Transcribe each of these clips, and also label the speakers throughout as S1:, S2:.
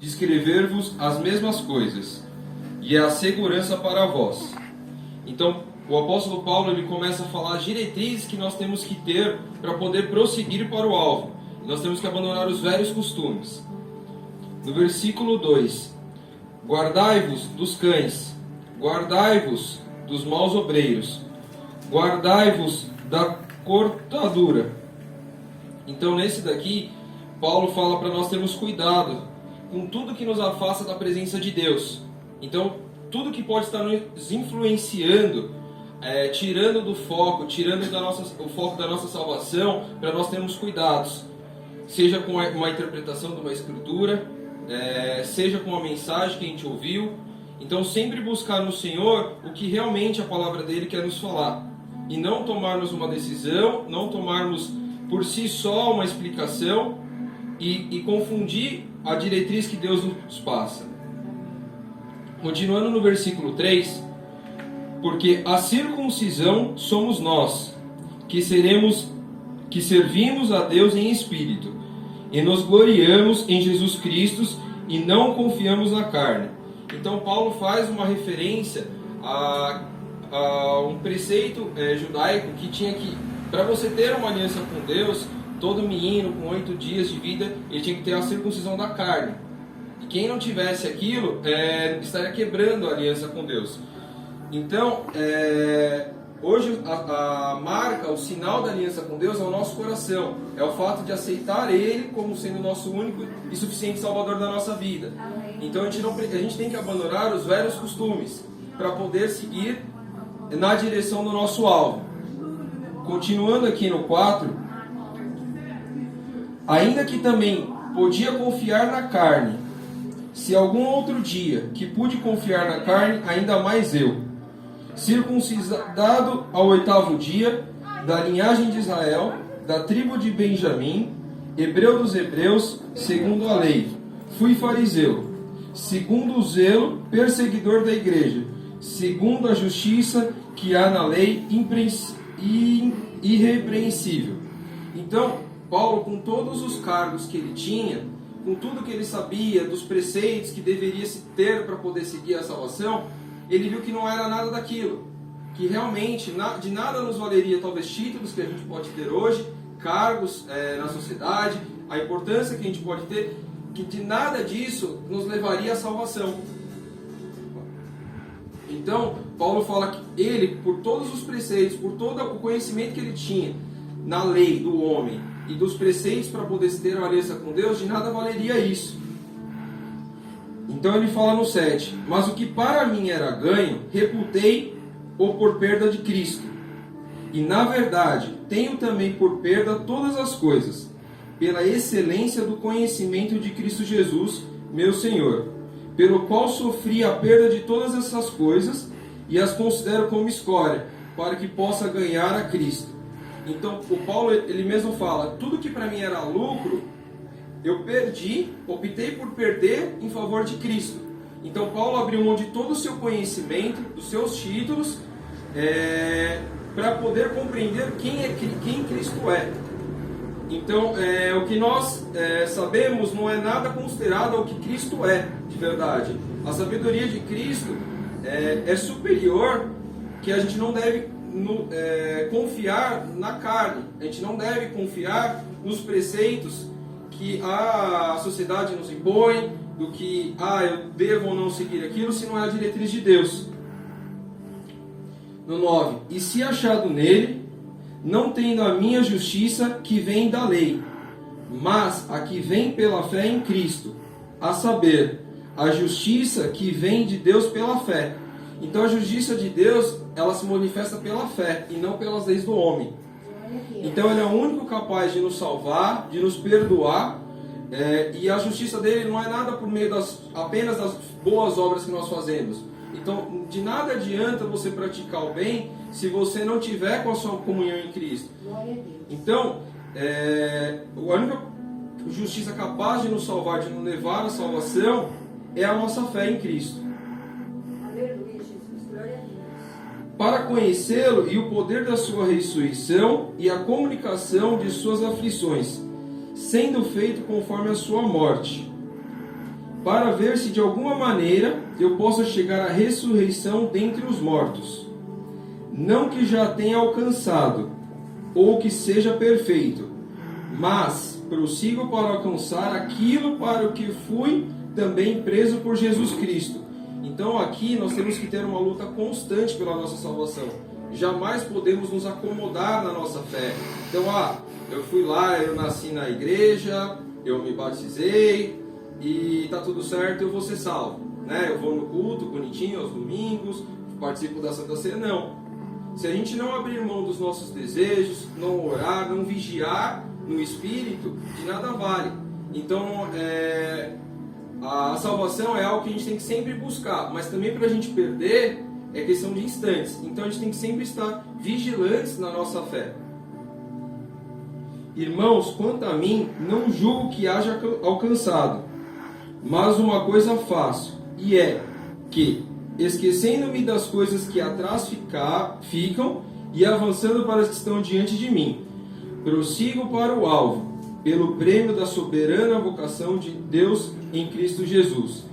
S1: de escrever-vos as mesmas coisas, e é a segurança para vós. Então, o apóstolo Paulo ele começa a falar as diretrizes que nós temos que ter para poder prosseguir para o alvo. Nós temos que abandonar os velhos costumes. No versículo 2: guardai-vos dos cães, guardai-vos dos maus obreiros, guardai-vos da cortadura. Então, nesse daqui, Paulo fala para nós termos cuidado com tudo que nos afasta da presença de Deus. Então, tudo que pode estar nos influenciando, tirando do foco, tirando o foco da nossa salvação, para nós termos cuidados. Seja com uma interpretação de uma escritura, seja com a mensagem que a gente ouviu. Então, sempre buscar no Senhor o que realmente a palavra dele quer nos falar. E não tomarmos uma decisão, não tomarmos por si só uma explicação e confundir a diretriz que Deus nos passa. Continuando no versículo 3: porque a circuncisão somos nós, que servimos a Deus em espírito, e nos gloriamos em Jesus Cristo, e não confiamos na carne. Então Paulo faz uma referência a um preceito judaico que tinha que, para você ter uma aliança com Deus, todo menino com 8 dias de vida, ele tinha que ter a circuncisão da carne. E quem não tivesse aquilo, estaria quebrando a aliança com Deus. Então, hoje a marca, o sinal da aliança com Deus é o nosso coração. É o fato de aceitar Ele como sendo o nosso único e suficiente Salvador da nossa vida. Então a gente tem que abandonar os velhos costumes para poder seguir na direção do nosso alvo. Continuando aqui no 4: ainda que também podia confiar na carne, se algum outro dia que pude confiar na carne, ainda mais eu, circuncidado ao 8º dia, da linhagem de Israel, da tribo de Benjamim, hebreu dos hebreus, segundo a lei, fui fariseu, segundo o zelo, perseguidor da igreja, segundo a justiça que há na lei, irrepreensível. Então, Paulo, com todos os cargos que ele tinha, com tudo que ele sabia dos preceitos que deveria se ter para poder seguir a salvação, ele viu que não era nada daquilo, que realmente de nada nos valeria talvez títulos que a gente pode ter hoje, cargos na sociedade, a importância que a gente pode ter, que de nada disso nos levaria à salvação. Então, Paulo fala que ele, por todos os preceitos, por todo o conhecimento que ele tinha na lei do homem e dos preceitos para poder ter uma aliança com Deus, de nada valeria isso. Então ele fala no 7: mas o que para mim era ganho, reputei-o por perda de Cristo. E na verdade, tenho também por perda todas as coisas, pela excelência do conhecimento de Cristo Jesus, meu Senhor, pelo qual sofri a perda de todas essas coisas e as considero como escória, para que possa ganhar a Cristo. Então o Paulo ele mesmo fala: tudo que para mim era lucro, eu perdi, optei por perder em favor de Cristo. Então Paulo abriu mão de todo o seu conhecimento, dos seus títulos, para poder compreender quem Cristo é. Então o que nós sabemos não é nada considerado ao que Cristo é de verdade. A sabedoria de Cristo é superior, que a gente não deve confiar na carne, a gente não deve confiar nos preceitos que a sociedade nos impõe, do que eu devo ou não seguir aquilo, se não é a diretriz de Deus. No 9: e se achado nele, não tendo a minha justiça que vem da lei, mas a que vem pela fé em Cristo, a saber, a justiça que vem de Deus pela fé. Então a justiça de Deus, ela se manifesta pela fé e não pelas leis do homem. Então ele é o único capaz de nos salvar, de nos perdoar, e a justiça dele não é nada por meio apenas das boas obras que nós fazemos. Então de nada adianta você praticar o bem se você não tiver com a sua comunhão em Cristo. Então a única justiça capaz de nos salvar, de nos levar à salvação, é a nossa fé em Cristo. Para conhecê-lo e o poder da sua ressurreição e a comunicação de suas aflições, sendo feito conforme a sua morte, para ver se de alguma maneira eu possa chegar à ressurreição dentre os mortos. Não que já tenha alcançado, ou que seja perfeito, mas prossigo para alcançar aquilo para o que fui também preso por Jesus Cristo. Então aqui nós temos que ter uma luta constante pela nossa salvação. Jamais podemos nos acomodar na nossa fé. Então, eu fui lá, eu nasci na igreja, eu me batizei e tá tudo certo, eu vou ser salvo, né? Eu vou no culto bonitinho aos domingos, participo da Santa Ceia. Não. Se a gente não abrir mão dos nossos desejos, não orar, não vigiar no Espírito, de nada vale. Então, a salvação é algo que a gente tem que sempre buscar, mas também para a gente perder é questão de instantes. Então a gente tem que sempre estar vigilantes na nossa fé. Irmãos, quanto a mim, não julgo que haja alcançado, mas uma coisa faço, e é que, esquecendo-me das coisas que atrás ficam e avançando para as que estão diante de mim, prossigo para o alvo, pelo prêmio da soberana vocação de Deus em Cristo Jesus.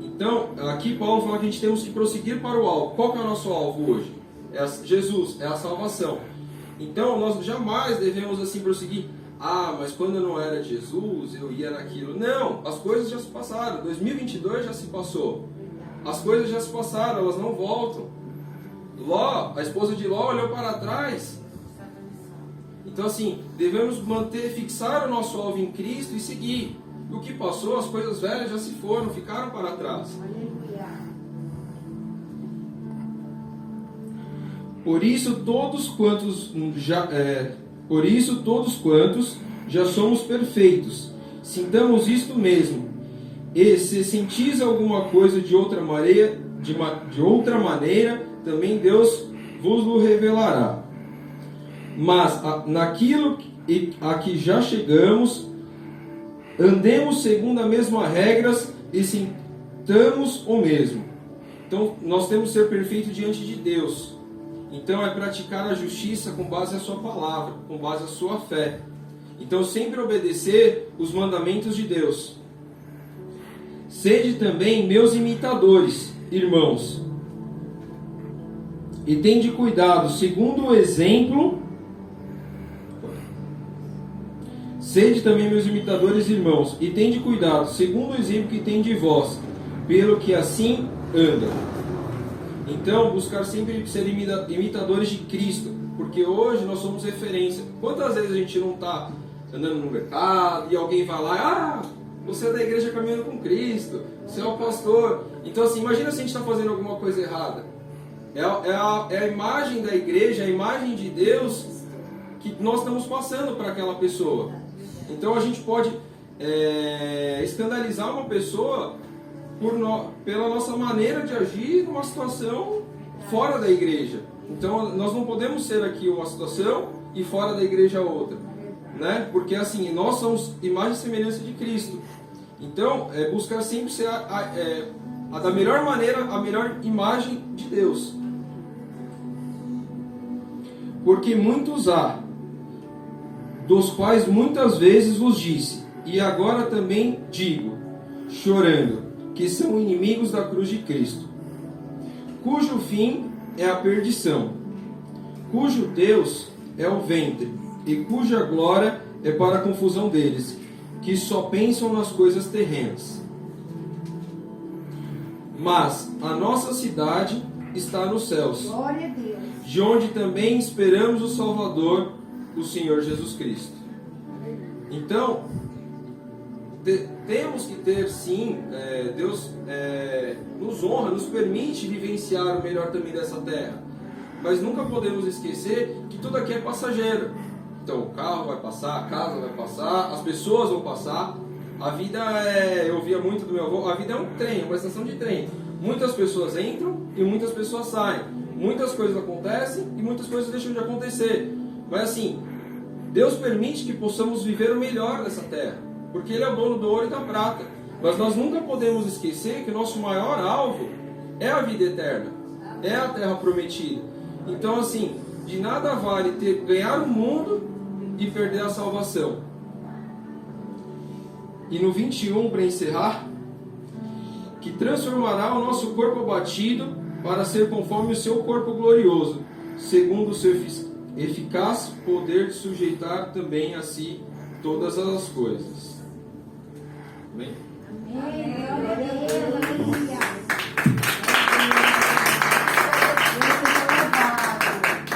S1: Então, aqui Paulo fala que a gente temos que prosseguir para o alvo. Qual que é o nosso alvo hoje? É Jesus, é a salvação. Então, nós jamais devemos assim prosseguir. Mas quando eu não era de Jesus, eu ia naquilo. Não, as coisas já se passaram. 2022 já se passou. As coisas já se passaram, elas não voltam. Ló, a esposa de Ló olhou para trás. Então, assim, devemos fixar o nosso alvo em Cristo e seguir. O que passou, as coisas velhas já se foram, ficaram para trás. Por isso todos quantos já somos perfeitos, sintamos isto mesmo. E se sentis alguma coisa de outra maneira, também Deus vos o revelará. Mas naquilo a que já chegamos, andemos segundo as mesmas regras e sintamos o mesmo. Então, nós temos que ser perfeitos diante de Deus. Então, é praticar a justiça com base na sua palavra, com base na sua fé. Então, sempre obedecer os mandamentos de Deus. Sede também meus imitadores, irmãos, e tende cuidado, segundo o exemplo. Sede também meus imitadores, irmãos, e tende cuidado, segundo o exemplo que tem de vós, pelo que assim anda. Então, buscar sempre ser imitadores de Cristo, porque hoje nós somos referência. Quantas vezes a gente não está andando no mercado e alguém vai lá, você é da igreja caminhando com Cristo, você é o pastor. Então, assim, imagina se a gente está fazendo alguma coisa errada. É a imagem da igreja, a imagem de Deus que nós estamos passando para aquela pessoa. Então a gente pode escandalizar uma pessoa pela nossa maneira de agir numa situação fora da igreja. Então nós não podemos ser aqui uma situação e fora da igreja outra, né? Porque assim, nós somos imagem e semelhança de Cristo. Então, buscar sempre ser da melhor maneira, a melhor imagem de Deus. Porque muitos há, dos quais muitas vezes vos disse, e agora também digo, chorando, que são inimigos da cruz de Cristo, cujo fim é a perdição, cujo Deus é o ventre, e cuja glória é para a confusão deles, que só pensam nas coisas terrenas. Mas a nossa cidade está nos céus,
S2: Glória a Deus,
S1: de onde também esperamos o Salvador, o Senhor Jesus Cristo. Então, temos que ter sim, Deus nos honra, nos permite vivenciar o melhor também dessa terra, mas nunca podemos esquecer que tudo aqui é passageiro. Então o carro vai passar, a casa vai passar, as pessoas vão passar. A vida eu ouvia muito do meu avô, a vida é um trem, uma estação de trem. Muitas pessoas entram e muitas pessoas saem. Muitas coisas acontecem e muitas coisas deixam de acontecer. Mas assim, Deus permite que possamos viver o melhor nessa terra, porque Ele é o dono do ouro e da prata. Mas nós nunca podemos esquecer que o nosso maior alvo é a vida eterna, é a terra prometida. Então assim, de nada vale ganhar o mundo e perder a salvação. E no 21, para encerrar, que transformará o nosso corpo abatido para ser conforme o seu corpo glorioso, segundo o seu eficaz poder de sujeitar também a si todas as coisas. Amém?
S2: Amém.